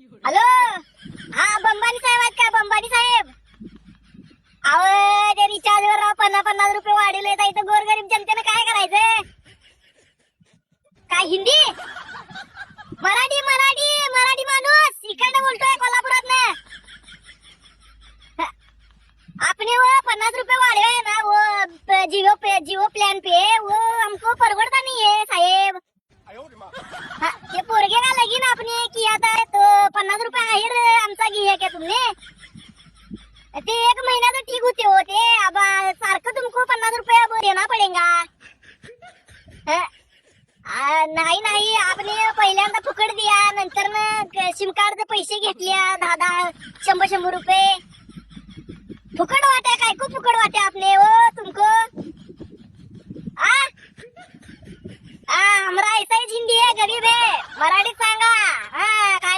Hello, हा बंबानी साहेब आहेत का? बंबानी साहेब, अहो ते रिचार्ज वर राव 50-50 रुपये वाढले. इथं गोरगरीब जनतेनं काय करायचं? काय हिंदी? मराठी मराठी मराठी माणूस इकडे बोलतोय कोल्हापुरात. आपने वो 50 रुपये वाढे है ना, वो जियो प्लान पे, वो हमको परवड़ता नहीं है साहेब. हाँ, ये पोरगे का लगीन आपने किया था तो 50 रुपये आहेर आमचा घे क्या तुमने? ते 1 महीना तो ठीक होते होते, अब सारखं तुमको 50 रुपये अब देना पडेगा. नाही नाही, आपने पहिल्यांदा फुकट दिया, नंतर ना सिम कार्ड पैसे घेतल्या 10-10, 100-100 रुपये फुकट वाटे. काय को फुकट वाटे आपने वो तुमको? आ हमरा ऐसा ही हिंदी है, गरीब है. मराठीत सांगा. हा काय